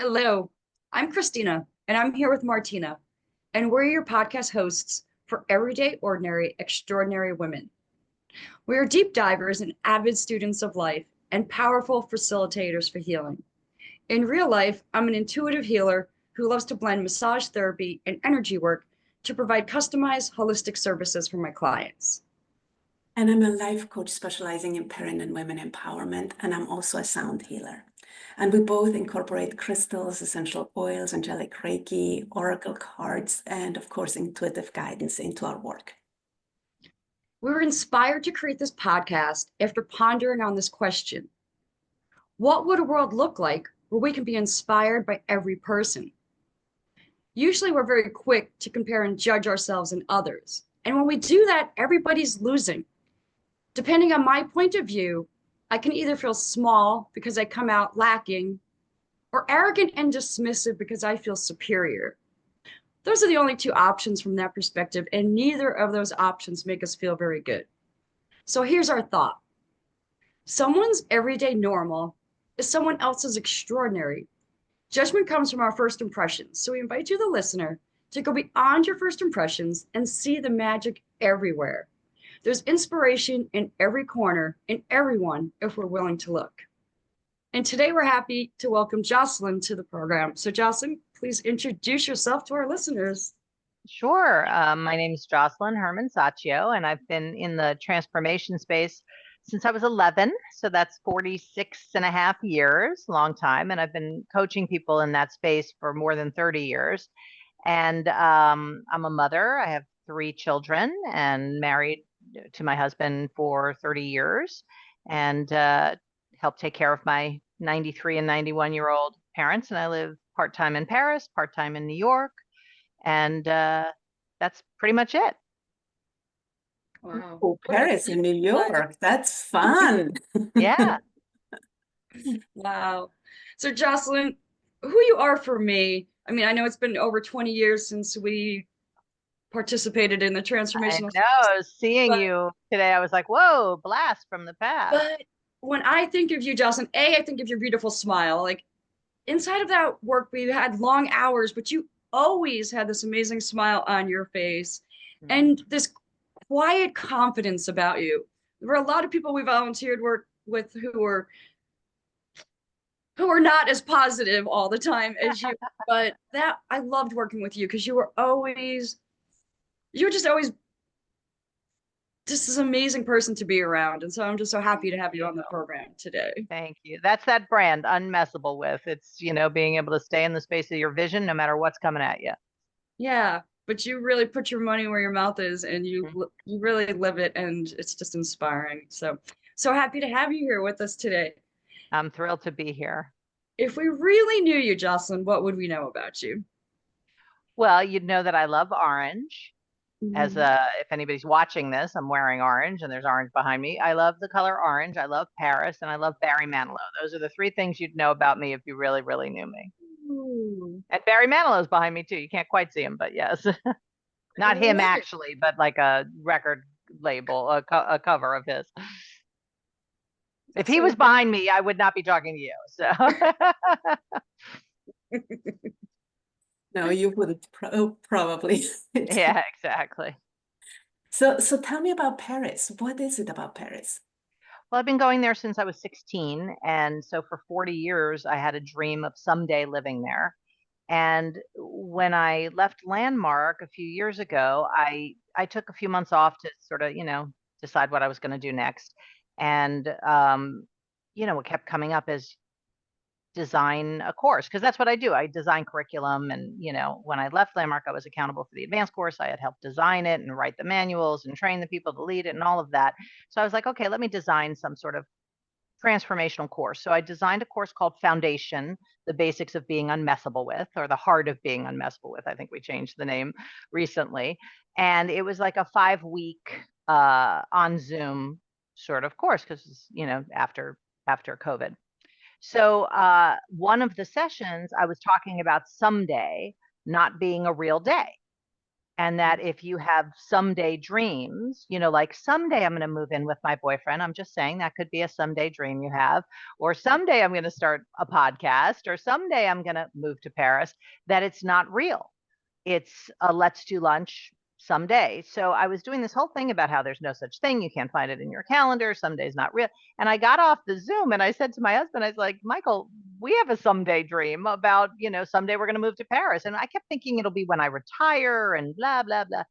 Hello, I'm Christina, and I'm here with Martina, and we're your podcast hosts for Everyday Ordinary Extraordinary Women. We are deep divers and avid students of life and powerful facilitators for healing. In real life, I'm an intuitive healer who loves to blend massage therapy and energy work to provide customized holistic services for my clients. And I'm a life coach specializing in parent and women empowerment, and I'm also a sound healer. And we both incorporate crystals, essential oils, angelic Reiki, oracle cards, and of course, intuitive guidance into our work. We were inspired to create this podcast after pondering on this question. What would a world look like where we can be inspired by every person? Usually we're very quick to compare and judge ourselves and others. And when we do that, everybody's losing. Depending on my point of view, I can either feel small because I come out lacking, or arrogant and dismissive because I feel superior. Those are the only two options from that perspective, and neither of those options make us feel very good. So here's our thought. Someone's everyday normal is someone else's extraordinary. Judgment comes from our first impressions. So we invite you, the listener, to go beyond your first impressions and see the magic everywhere. There's inspiration in every corner, in everyone, if we're willing to look. And today we're happy to welcome Josselyne to the program. So Josselyne, please introduce yourself to our listeners. Sure. My name is Josselyne Heman-Saccio, and I've been in the transformation space since I was 11. So that's 46 and a half years, long time. And I've been coaching people in that space for more than 30 years. And I'm a mother. I have 3 children and married to my husband for 30 years and help take care of my 93 and 91-year-old parents. And I live part-time in Paris, part-time in New York. And that's pretty much it. Wow. Oh, Paris and New York. That's fun. Yeah. Wow. So Josselyne, who you are for me, I mean, I know it's been over 20 years since we participated in the transformational. I know, seeing you today, I was like, whoa, blast from the past. But when I think of you, Josselyne, I think of your beautiful smile. Like inside of that work, we had long hours, but you always had this amazing smile on your face and this quiet confidence about you. There were a lot of people we volunteered work with who were not as positive all the time as you, but that I loved working with you because you were just always just this amazing person to be around. And so I'm just so happy to have you on the program today. Thank you. That's that brand, Unmessable With. It's, being able to stay in the space of your vision no matter what's coming at you. Yeah, but you really put your money where your mouth is and you really live it, and it's just inspiring. So happy to have you here with us today. I'm thrilled to be here. If we really knew you, Josselyne, what would we know about you? Well, you'd know that I love orange. If anybody's watching this, I'm wearing orange and there's orange behind me. I love the color orange. I love Paris and I love Barry Manilow. Those are the 3 things you'd know about me if you really, really knew me. Ooh. And Barry Manilow's behind me too. You can't quite see him, but yes. Not him actually, but like a record label, a cover of his. If he was behind me, I would not be talking to you. So No, you wouldn't probably. Yeah, exactly. So tell me about Paris. What is it about Paris? Well, I've been going there since I was 16. And so for 40 years, I had a dream of someday living there. And when I left Landmark a few years ago, I took a few months off to sort of, decide what I was going to do next. And, what kept coming up is design a course, because that's what I do. I design curriculum. And, when I left Landmark, I was accountable for the advanced course. I had helped design it and write the manuals and train the people to lead it and all of that. So I was like, okay, let me design some sort of transformational course. So I designed a course called Foundation, the Basics of Being Unmessable With, or the Heart of Being Unmessable With. I think we changed the name recently. And it was like a 5-week on Zoom sort of course, because, after COVID. So one of the sessions, I was talking about someday not being a real day. And that if you have someday dreams, you know, like someday I'm going to move in with my boyfriend. I'm just saying that could be a someday dream you have, or someday I'm going to start a podcast, or someday I'm going to move to Paris, that it's not real. It's a let's do lunch someday. So I was doing this whole thing about how there's no such thing. You can't find it in your calendar. Someday's not real. And I got off the Zoom and I said to my husband, I was like, Michael, we have a someday dream about, you know, someday we're going to move to Paris. And I kept thinking it'll be when I retire and blah, blah, blah.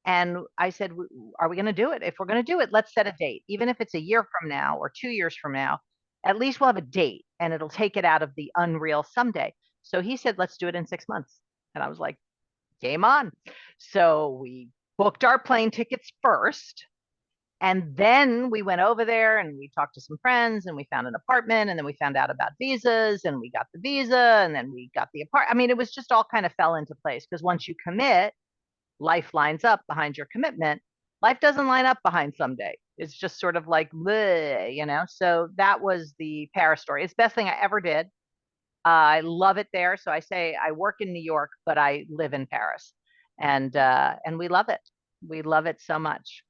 And I said, are we going to do it? If we're going to do it, let's set a date. Even if it's a year from now or 2 years from now, at least we'll have a date and it'll take it out of the unreal someday. So he said, let's do it in 6 months. And I was like, game on. So we booked our plane tickets first. And then we went over there and we talked to some friends and we found an apartment, and then we found out about visas and we got the visa and then we got the apartment. I mean, it was just all kind of fell into place, because once you commit, life lines up behind your commitment. Life doesn't line up behind someday. It's just sort of like, bleh, you know? So that was the Paris story. It's the best thing I ever did. I love it there. So I say I work in New York, but I live in Paris, and we love it. We love it so much.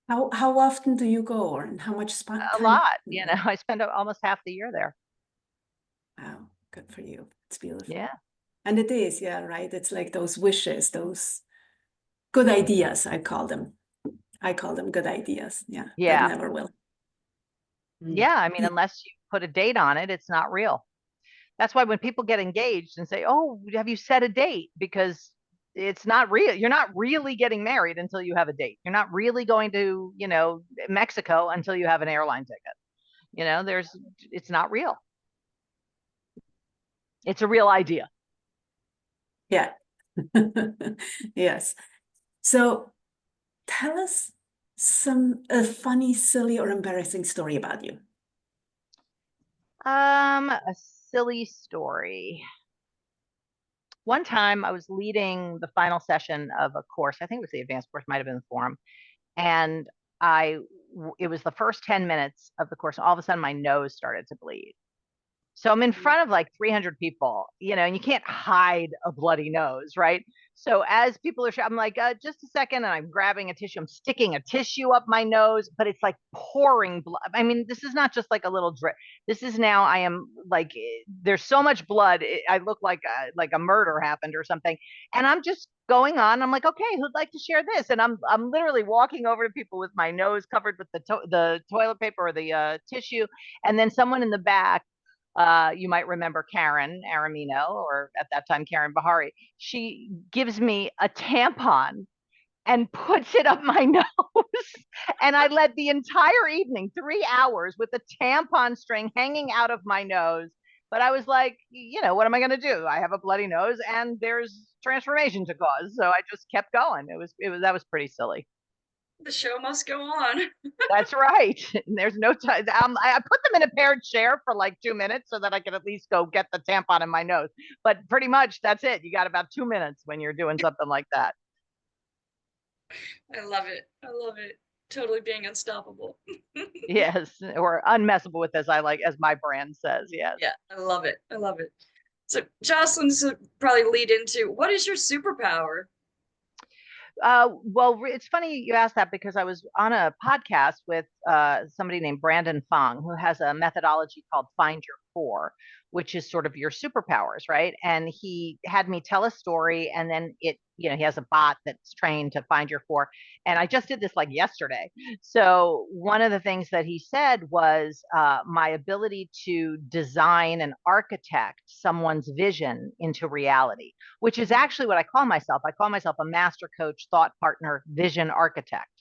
How often do you go, and how much A time? lot, you know. I spend almost half the year there. Wow, good for you. It's beautiful. Yeah. And it is, yeah, right. It's like those wishes, those good ideas, I call them. I call them good ideas. Yeah. Yeah. That never will. Yeah. I mean, unless you put a date on it, it's not real. That's why when people get engaged and say, oh, have you set a date? Because it's not real. You're not really getting married until you have a date. You're not really going to, you know, Mexico until you have an airline ticket. You know, it's not real. It's a real idea. Yeah. Yes. So tell us a funny, silly, or embarrassing story about you. A silly story. One time I was leading the final session of a course. I think it was the advanced course, might have been the forum. And it was the first 10 minutes of the course. And all of a sudden my nose started to bleed. So I'm in front of like 300 people, you know, and you can't hide a bloody nose, right? So as people are, I'm like, just a second, and I'm grabbing a tissue, I'm sticking a tissue up my nose, but it's like pouring blood. I mean, this is not just like a little drip. This is now, I am like, there's so much blood. I look like a murder happened or something. And I'm just going on. I'm like, okay, who'd like to share this? And I'm literally walking over to people with my nose covered with the toilet paper or the tissue, and then someone in the back. You might remember Karen Aramino, or at that time, Karen Bahari. She gives me a tampon and puts it up my nose. And I led the entire evening, 3 hours, with a tampon string hanging out of my nose. But I was like, you know, what am I going to do? I have a bloody nose and there's transformation to cause. So I just kept going. That was pretty silly. The show must go on. That's right. There's no time. I put them in a paired chair for like 2 minutes so that I could at least go get the tampon in my nose. But pretty much that's it. You got about 2 minutes when you're doing something like that. I love it. I love it. Totally being unstoppable. Yes, or unmessable with, as my brand says. Yes. Yeah, I love it. I love it. So Josselyne, this will probably lead into, what is your superpower? Well, it's funny you asked that, because I was on a podcast with somebody named Brandon Fong, who has a methodology called Find Your Four, which is sort of your superpowers, right? And he had me tell a story, and then he has a bot that's trained to find your four. And I just did this like yesterday. So one of the things that he said was my ability to design and architect someone's vision into reality, which is actually what I call myself. I call myself a master coach, thought partner, vision architect.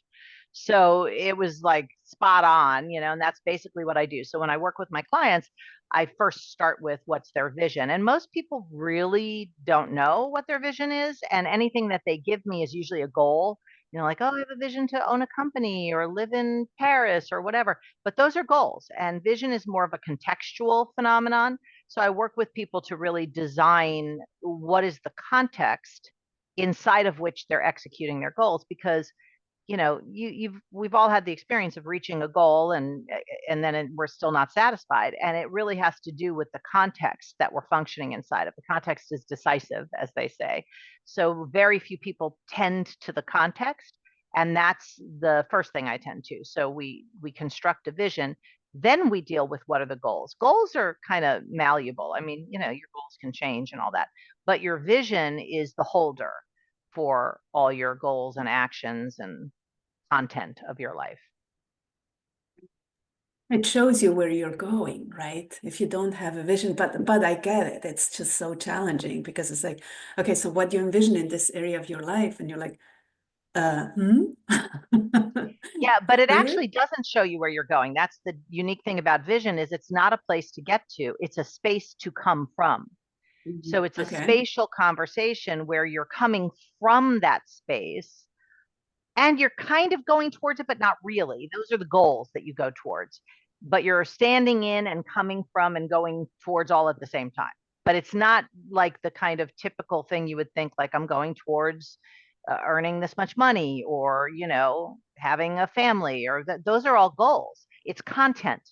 So it was like spot on, and that's basically what I do. So when I work with my clients, I first start with what's their vision. And most people really don't know what their vision is. And anything that they give me is usually a goal, like, oh, I have a vision to own a company or live in Paris or whatever. But those are goals. And vision is more of a contextual phenomenon. So I work with people to really design what is the context inside of which they're executing their goals, because we've all had the experience of reaching a goal and then we're still not satisfied. And it really has to do with the context that we're functioning inside of. The context is decisive, as they say. So very few people tend to the context. And that's the first thing I tend to. So we construct a vision, then we deal with what are the goals. Goals are kind of malleable. I mean, your goals can change and all that, but your vision is the holder for all your goals and actions and content of your life. It shows you where you're going, right? If you don't have a vision, but I get it. It's just so challenging because it's like, okay, so what do you envision in this area of your life? And you're like, Yeah, but it actually doesn't show you where you're going. That's the unique thing about vision, is it's not a place to get to. It's a space to come from. So it's a spatial conversation where you're coming from that space and you're kind of going towards it, but not really. Those are the goals that you go towards, but you're standing in and coming from and going towards all at the same time. But it's not like the kind of typical thing you would think, like I'm going towards earning this much money, or, having a family, or those are all goals. It's content,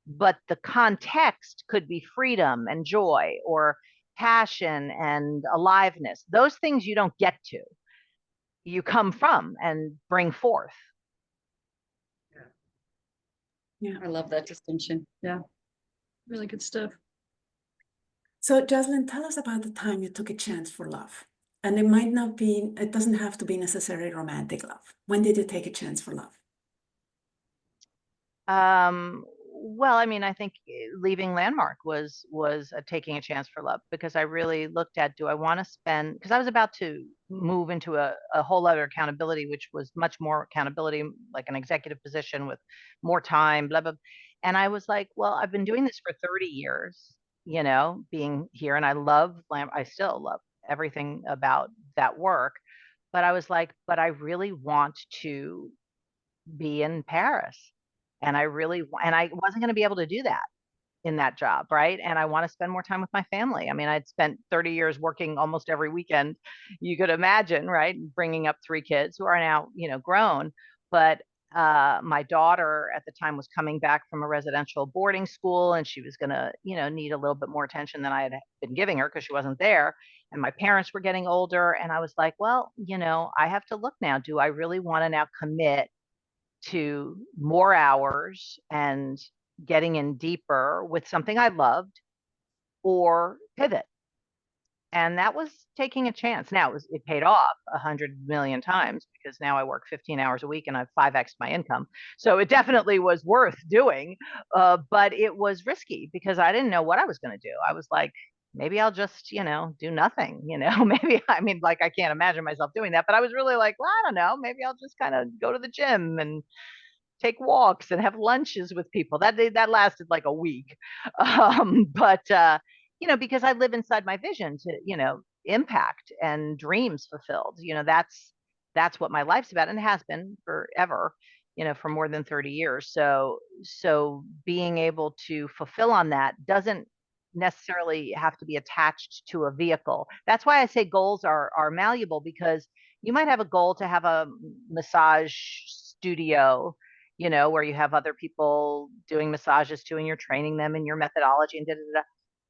but the context could be freedom and joy, or passion and aliveness. Those things you don't get to. You come from and bring forth. Yeah, I love that distinction. Yeah, really good stuff. So Josselyne, tell us about the time you took a chance for love. And it doesn't have to be necessarily romantic love. When did you take a chance for love? Well, I mean, I think leaving Landmark was taking a chance for love, because I really looked at, do I want to spend, because I was about to move into a whole other accountability, which was much more accountability, like an executive position with more time, blah, blah. And I was like, well, I've been doing this for 30 years, being here, and I still love everything about that work. But I was like, but I really want to be in Paris. And I wasn't going to be able to do that in that job, right? And I want to spend more time with my family. I mean, I'd spent 30 years working almost every weekend, you could imagine, right? Bringing up 3 kids who are now, grown. But my daughter at the time was coming back from a residential boarding school, and she was going to, need a little bit more attention than I had been giving her because she wasn't there. And my parents were getting older. And I was like, well, I have to look now. Do I really want to now commit to more hours and getting in deeper with something I loved, or pivot? And that was taking a chance. Now it paid off 100 million times, because now I work 15 hours a week and I've 5x my income. So it definitely was worth doing, but it was risky because I didn't know what I was going to do. I was like, maybe I'll just, do nothing, maybe, I mean, like, I can't imagine myself doing that, but I was really like, well, I don't know, maybe I'll just kind of go to the gym and take walks and have lunches with people. That lasted like a week. But because I live inside my vision to, impact and dreams fulfilled, that's what my life's about, and it has been forever, for more than 30 years. So being able to fulfill on that doesn't necessarily have to be attached to a vehicle. That's why I say goals are malleable, because you might have a goal to have a massage studio, where you have other people doing massages too, and you're training them in your methodology and da, da, da.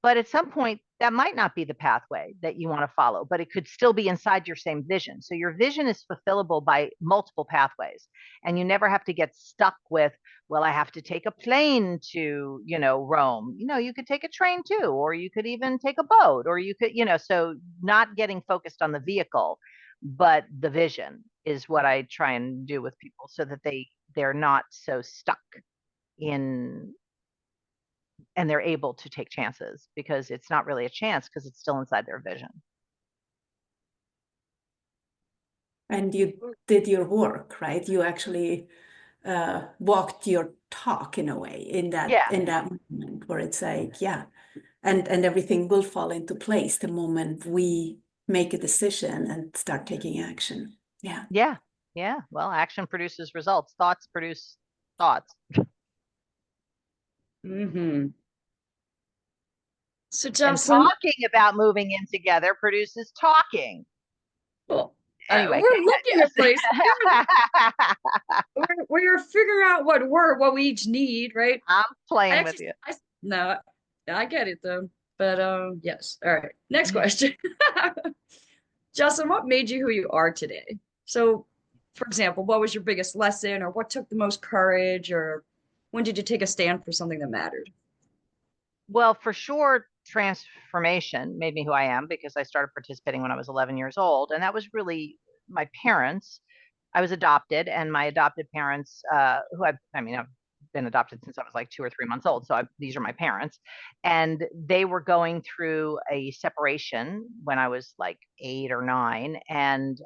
But at some point, that might not be the pathway that you want to follow, but it could still be inside your same vision. So your vision is fulfillable by multiple pathways, and you never have to get stuck with, well, I have to take a plane to, Rome. You could take a train too, or you could even take a boat, or you could, so not getting focused on the vehicle, but the vision is what I try and do with people, so that they're not so stuck in, and they're able to take chances, because it's not really a chance, because it's still inside their vision. And you did your work, right? You actually walked your talk in a way, in that moment where it's like, yeah, and everything will fall into place the moment we make a decision and start taking action. Yeah. Well, action produces results. Thoughts produce thoughts. Mm-hmm. So And Josselyne, talking about moving in together produces talking. well, Anyway, we're looking at places. yes. We're figuring out what we each need, right? I'm I playing with actually, you. no, I get it though. But yes. All right. Next question. Justin, what made you who you are today? So, for example, what was your biggest lesson, or what took the most courage, or when did you take a stand for something that mattered? Well, for sure, transformation made me who I am because I started participating when I was 11 years old. And that was really my parents. I was adopted, and my adopted parents, I mean, I've been adopted since I was like 2 or 3 months old. So these are my parents. And they were going through a separation when I was like 8 or 9. And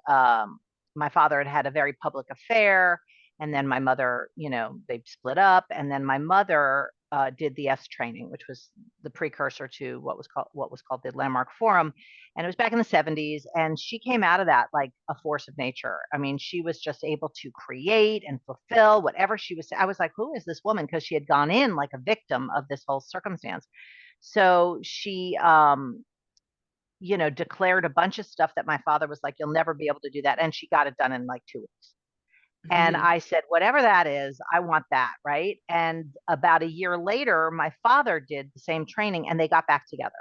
my father had had a very public affair. And then my mother, they split up. And then my mother did the S training, which was the precursor to what was called the Landmark Forum, and it was back in the 70s. And she came out of that like a force of nature. I mean, she was just able to create and fulfill whatever she was. I was like, who is this woman? Because she had gone in like a victim of this whole circumstance. So she, declared a bunch of stuff that my father was like, you'll never be able to do that, and she got it done in like 2 weeks. And Mhm. I said, whatever that is, I want that. Right. And about a year later, my father did the same training and they got back together.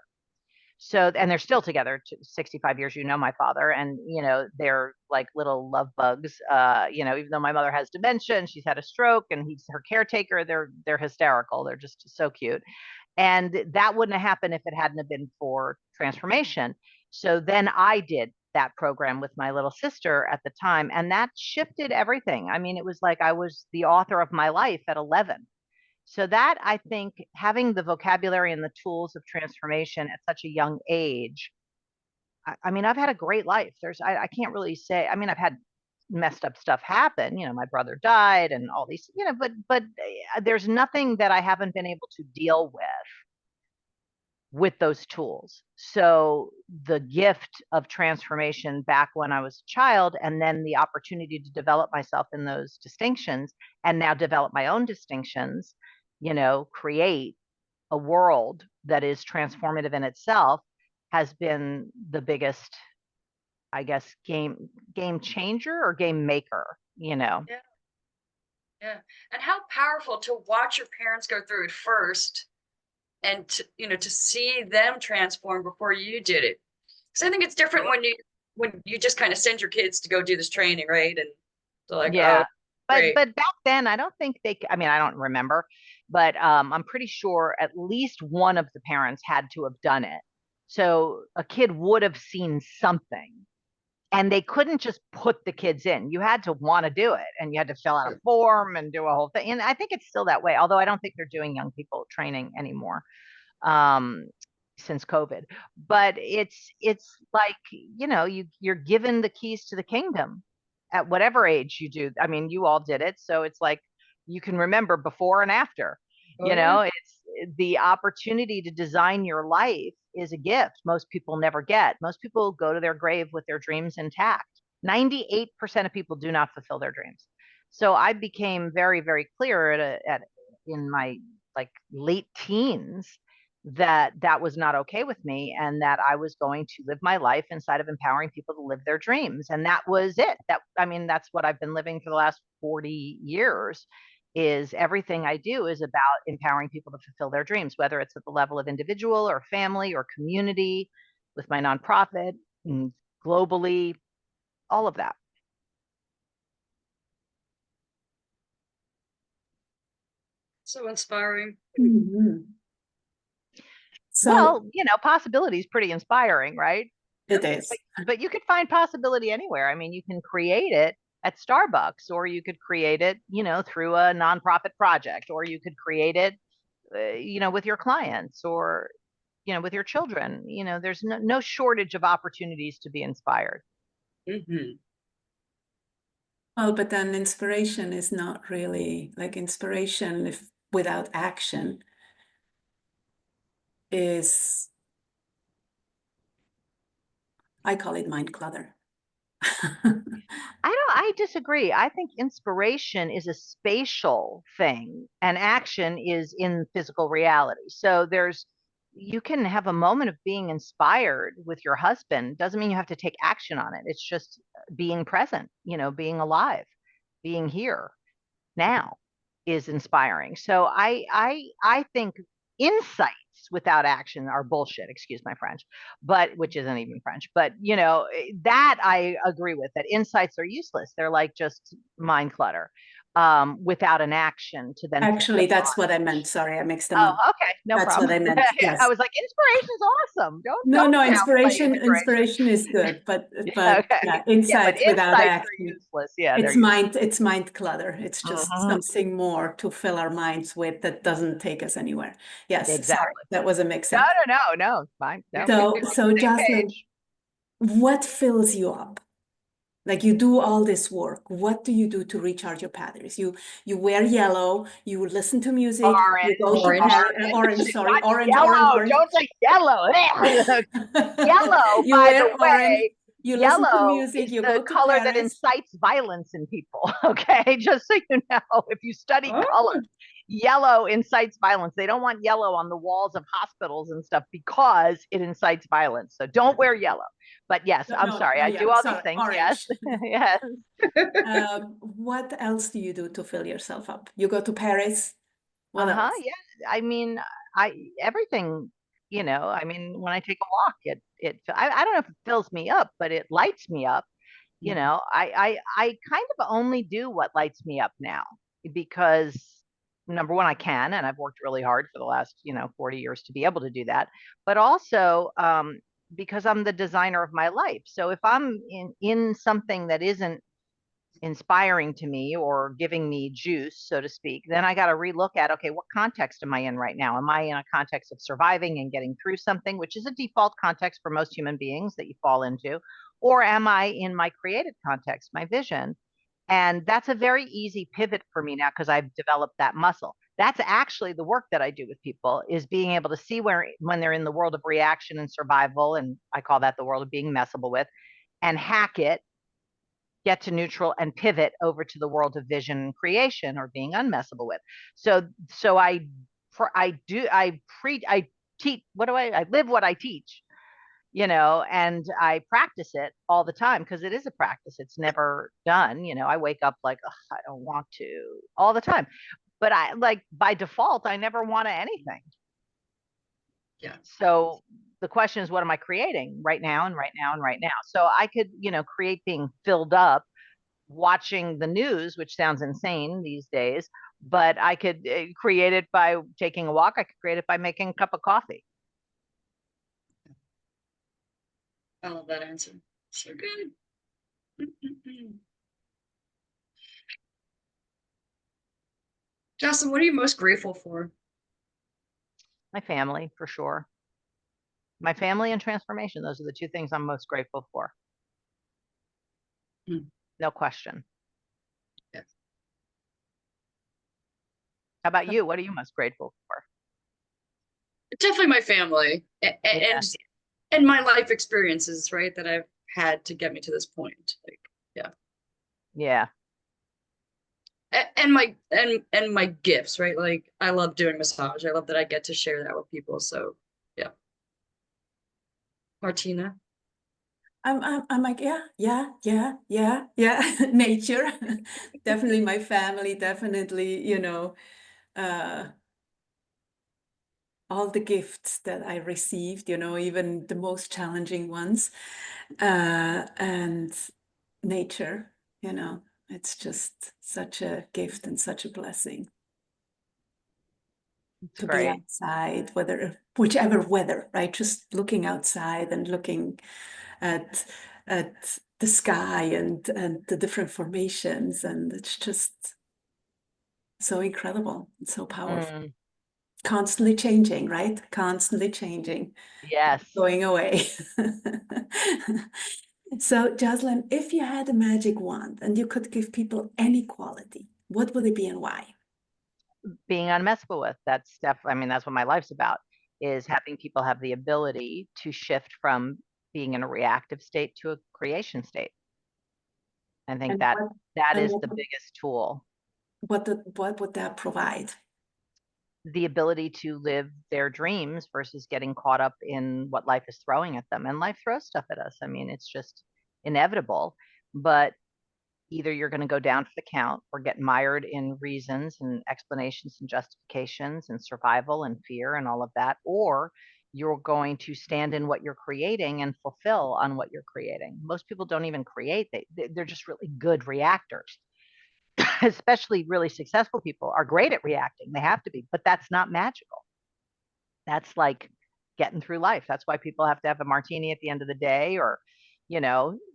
So, and they're still together 65 years, my father, and, they're like little love bugs. Even though my mother has dementia and she's had a stroke and he's her caretaker, they're hysterical. They're just so cute. And that wouldn't have happened if it hadn't have been for transformation. So then I did that program with my little sister at the time, and that shifted everything. I mean, it was like I was the author of my life at 11. So that, I think, having the vocabulary and the tools of transformation at such a young age, I mean, I've had a great life. I can't really say, I mean, I've had messed up stuff happen. My brother died and all these, but there's nothing that I haven't been able to deal with those tools. So the gift of transformation back when I was a child, and then the opportunity to develop myself in those distinctions, and now develop my own distinctions, create a world that is transformative in itself, has been the biggest, I guess, game changer or game maker. Yeah, yeah. And how powerful to watch your parents go through it first and to see them transform before you did it. Because I think it's different when you just kind of send your kids to go do this training, right? And they're like, oh, Yeah. But great. back then, I don't think I mean, I don't remember, but I'm pretty sure at least one of the parents had to have done it. So a kid would have seen something, and they couldn't just put the kids in. You had to want to do it, and you had to fill out a form and do a whole thing. And I think it's still that way, although I don't think they're doing young people training anymore. Um, since COVID. But it's like, you're given the keys to the kingdom at whatever age you do. I mean, you all did it, so it's like you can remember before and after. Oh yeah. It's the opportunity to design your life is a gift most people never get. Most people go to their grave with their dreams intact. 98% of people do not fulfill their dreams. So I became very, very clear in my like late teens that was not okay with me, and that I was going to live my life inside of empowering people to live their dreams. And that was it. I mean, that's what I've been living for the last 40 years. Is everything I do is about empowering people to fulfill their dreams, whether it's at the level of individual or family or community, with my nonprofit, and globally, all of that. So inspiring. Mhm. So Well, possibility is pretty inspiring, right? it is. But you could find possibility anywhere. I mean, you can create it at Starbucks, or you could create it, through a nonprofit project, or you could create it, with your clients, or, with your children. There's no shortage of opportunities to be inspired. Hmm. Well, but then inspiration is not really like inspiration if without action is, I call it mind clutter. I disagree. I think inspiration is a spatial thing and action is in physical reality. So you can have a moment of being inspired with your husband. Doesn't mean you have to take action on it. It's just being present, being alive, being here now is inspiring. So I think insights without action are bullshit, excuse my French, but which isn't even French. But that I agree with, that insights are useless. They're like just mind clutter without an action to then Actually, that's what I meant. Sorry, I mixed them up. Oh, okay, no That's problem. what I meant. Yes. I was like, inspiration's awesome. Don't No, downplay inspiration is good, but okay. yeah, But insights without insights are action. useless. Yeah, It's mind clutter. It's just something more to fill our minds with that doesn't take us anywhere. Yes, sorry, exactly. that was a mix-up. No, fine. No, So same Josselyne, page. what fills you up? Like, you do all this work. What do you do to recharge your batteries? You wear yellow, you listen to music, you go to Orange. orange, sorry, Not orange, yellow. orange. Don't say yellow. Yellow, You by wear the orange, way, you listen to yellow music, is you the go to color that Paris. incites violence in people. Okay, just so you know, if you study Oh. colors, yellow incites violence. They don't want yellow on the walls of hospitals and stuff because it incites violence. So don't wear yellow. But yes, I'm sorry. I do all these things. Orange. Yes. Yes. What else do you do to fill yourself up? You go to Paris. What else? Yeah. I mean, everything, I mean, when I take a walk, I don't know if it fills me up, but it lights me up. I kind of only do what lights me up now because number one, I can, and I've worked really hard for the last, 40 years to be able to do that. But also, because I'm the designer of my life. So if I'm in something that isn't inspiring to me or giving me juice, so to speak, then I got to relook at, okay, what context am I in right now? Am I in a context of surviving and getting through something, which is a default context for most human beings that you fall into? Or am I in my creative context, my vision? And that's a very easy pivot for me now because I've developed that muscle. That's actually the work that I do with people, is being able to see when they're in the world of reaction and survival, and I call that the world of being messable with, and hack it, get to neutral, and pivot over to the world of vision and creation, or being unmessable with. So I teach, I live what I teach, and I practice it all the time because it is a practice. It's never done. I wake up like, I don't want to, all the time. But I, like, by default, I never want anything. Yeah. So the question is, what am I creating right now and right now and right now? So I could, create being filled up watching the news, which sounds insane these days, but I could create it by taking a walk. I could create it by making a cup of coffee. I love that answer. So good. Justin, what are you most grateful for? My family, for sure. My family and transformation. Those are the two things I'm most grateful for. No question. Yes. How about you? What are you most grateful for? Definitely my family and my life experiences, right, that I've had to get me to this point. Like, yeah. Yeah. And my gifts, right? Like, I love doing massage. I love that I get to share that with people. So yeah. Martina. I'm like, yeah. Nature. Definitely my family, definitely, all the gifts that I received, even the most challenging ones. And nature, it's just such a gift and such a blessing. It's To great. be outside, whichever weather, right? Just looking outside and looking at the sky and the different formations, and it's just so incredible and so powerful. Constantly changing, right? Constantly changing. Yes. Going away. So, Josselyne, if you had a magic wand and you could give people any quality, what would it be and why? Being unmessable with. That's what my life's about, is having people have the ability to shift from being in a reactive state to a creation state. I think that is the biggest tool. What would that provide? The ability to live their dreams versus getting caught up in what life is throwing at them. And life throws stuff at us. I mean, it's just inevitable. but either you're going to go down for the count or get mired in reasons and explanations and justifications and survival and fear and all of that, or you're going to stand in what you're creating and fulfill on what you're creating. Most people don't even create. They're just really good reactors. Especially really successful people are great at reacting. They have to be, but that's not magical. That's like getting through life. That's why people have to have a martini at the end of the day, or,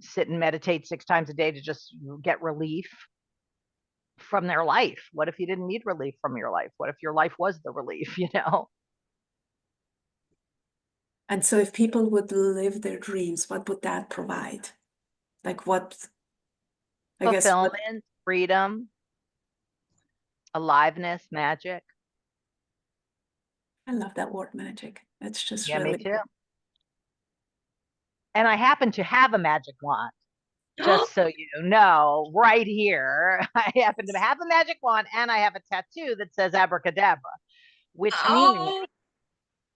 sit and meditate 6 times a day to just get relief from their life. What if you didn't need relief from your life? What if your life was the relief, And so if people would live their dreams, what would that provide? Like what, I guess, Fulfillment, freedom, aliveness, magic. I love that word magic. It's just Yeah, me really, too. And I happen to have a magic wand, just so you know, right here. I happen to have a magic wand and I have a tattoo that says Abracadabra, which means Oh,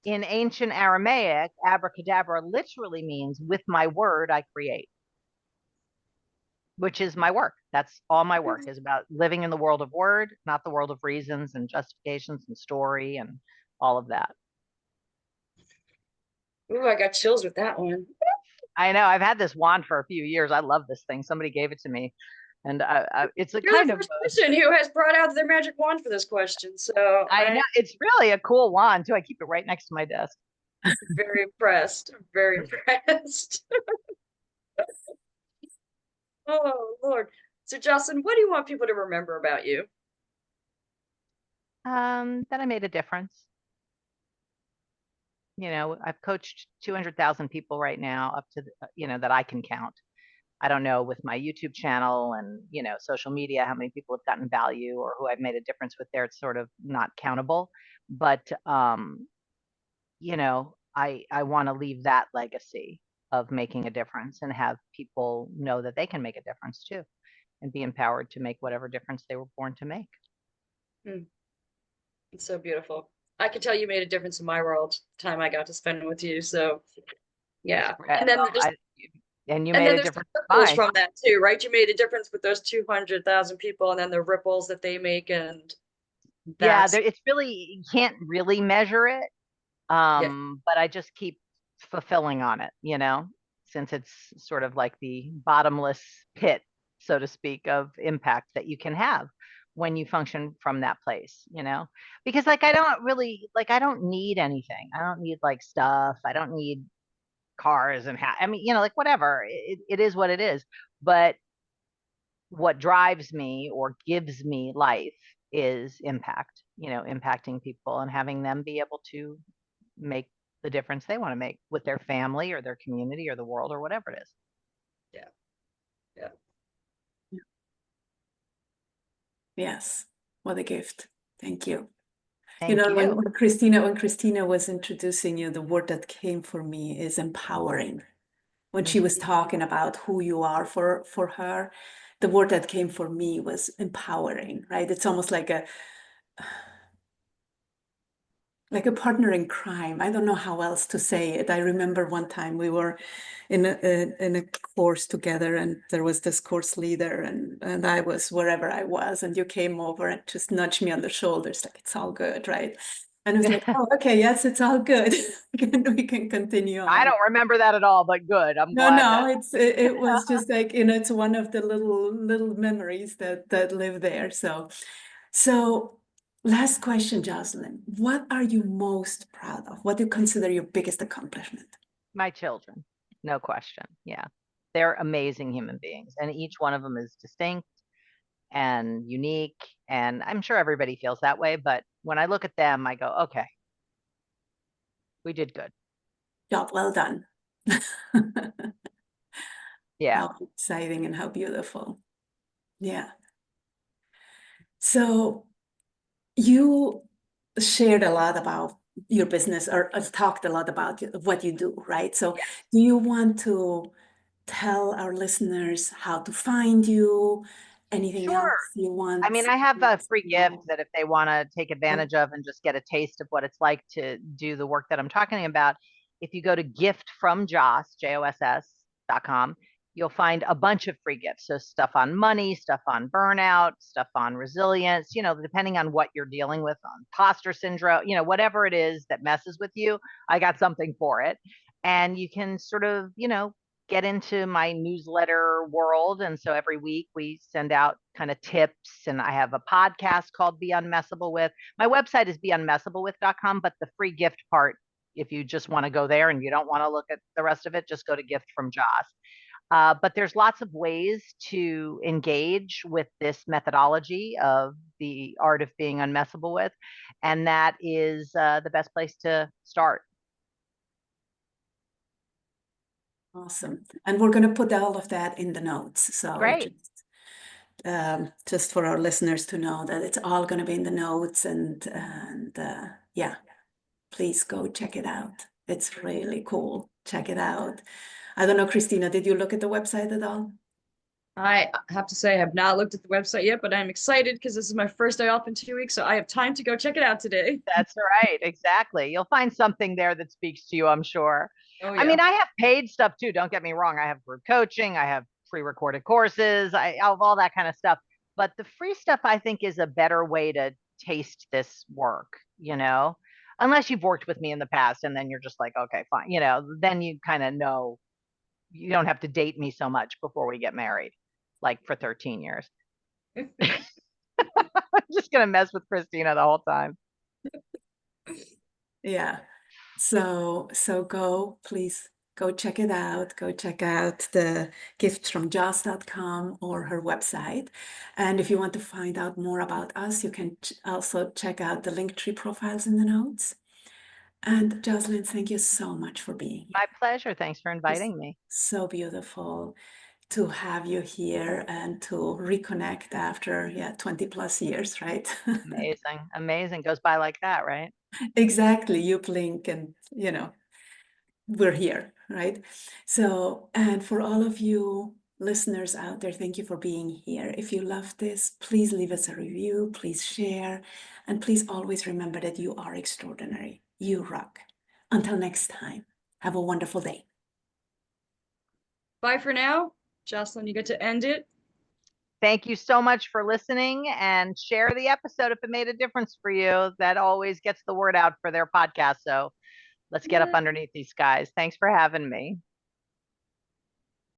in ancient Aramaic, Abracadabra literally means with my word I create, which is my work. That's all my work is about, living in the world of word, not the world of reasons and justifications and story and all of that. ooh, I got chills with that one. I know. I've had this wand for a few years. I love this thing. Somebody gave it to me. And it's a You're kind the of, first person who has brought out their magic wand for this question. So I know, it's really a cool wand too. I keep it right next to my desk. very impressed. Very impressed. Oh, Lord. So, Josselyne, what do you want people to remember about you? That I made a difference. I've coached 200,000 people right now, up to, that I can count. I don't know with my YouTube channel and, social media, how many people have gotten value or who I've made a difference with there. It's sort of not countable, but, I want to leave that legacy of making a difference and have people know that they can make a difference too, and be empowered to make whatever difference they were born to make. Hmm, it's so beautiful. I can tell you made a difference in my world, the time I got to spend with you. So, yeah. And then Well, there's and you and made then a there's the difference in ripples mine. from that too, right? You made a difference with those 200,000 people, and then the ripples that they make, and Yeah, that's it's really, you can't really measure it. yeah, But I just keep fulfilling on it, since it's sort of like the bottomless pit, so to speak, of impact that you can have when you function from that place, because like, I don't need anything. I don't need like stuff. I don't need cars and I mean, like whatever, it is what it is. But what drives me or gives me life is impact, impacting people and having them be able to make the difference they want to make with their family or their community or the world or whatever it is. yeah, yeah. yes, what a gift. Thank you. Thank you. When Christina was introducing you, the word that came for me is empowering. When she was talking about who you are for her, the word that came for me was empowering, right? It's almost like a partner in crime. I don't know how else to say it. I remember one time we were in a course together, and there was this course leader, and I was wherever I was, and you came over and just nudged me on the shoulders, like, it's all good, right? And I was like, oh, okay, yes, it's all good. We can continue I on. don't remember that at all, but good. I'm glad No, that. it was just like, it's one of the little memories that live there. So last question, Josselyne, what are you most proud of? What do you consider your biggest accomplishment? My children, no question. Yeah. They're amazing human beings, and each one of them is distinct and unique. And I'm sure everybody feels that way. But when I look at them, I go, okay, we did good. Job well done. Yeah. How exciting and how beautiful. Yeah. So you shared a lot about your business, or talked a lot about what you do, right? So Yeah. do you want to tell our listeners how to find you? Anything Sure. else you I want mean, I have a to free gift know? that if they want to take advantage of and just get a taste of what it's like to do the work that I'm talking about, if you go to giftfromjoss.com, you'll find a bunch of free gifts. So stuff on money, stuff on burnout, stuff on resilience, depending on what you're dealing with, on imposter syndrome, whatever it is that messes with you, I got something for it. And you can sort of, get into my newsletter world. And so every week we send out kind of tips, and I have a podcast called Be Unmessable With. My website is beunmessablewith.com, but the free gift part, if you just want to go there and you don't want to look at the rest of it, just go to Gift from Joss. But there's lots of ways to engage with this methodology of the art of being unmessable with. And that is the best place to start. Awesome. And we're going to put all of that in the notes. So Great. Just for our listeners to know that it's all going to be in the notes. And yeah, please go check it out. It's really cool. Check it out. I don't know, Christina, did you look at the website at all? I have to say I have not looked at the website yet, but I'm excited because this is my first day off in 2 weeks, so I have time to go check it out today. That's right. Exactly. You'll find something there that speaks to you, I'm sure. Oh, I yeah. mean, I have paid stuff too. Don't get me wrong. I have group coaching. I have pre-recorded courses. I have all that kind of stuff. But the free stuff, I think, is a better way to taste this work, unless you've worked with me in the past and then you're just like, okay, fine. Then you kind of know you don't have to date me so much before we get married, like for 13 years. I'm just going to mess with Christina the whole time. Yeah. So please go check it out. Go check out the giftsfromjoss.com or her website. And if you want to find out more about us, you can also check out the Linktree profiles in the notes. And Josselyne, thank you so much for being here. My pleasure. Thanks for inviting me. So beautiful to have you here and to reconnect after 20 plus years, right? Amazing. Goes by like that, right? Exactly. You blink and we're here, right? So, and for all of you listeners out there, thank you for being here. If you love this, please leave us a review, please share, and please always remember that you are extraordinary. You rock. Until next time, have a wonderful day. Bye for now. Josselyne, you get to end it. Thank you so much for listening, and share the episode if it made a difference for you. That always gets the word out for their podcast. So let's get up underneath these guys. Thanks for having me.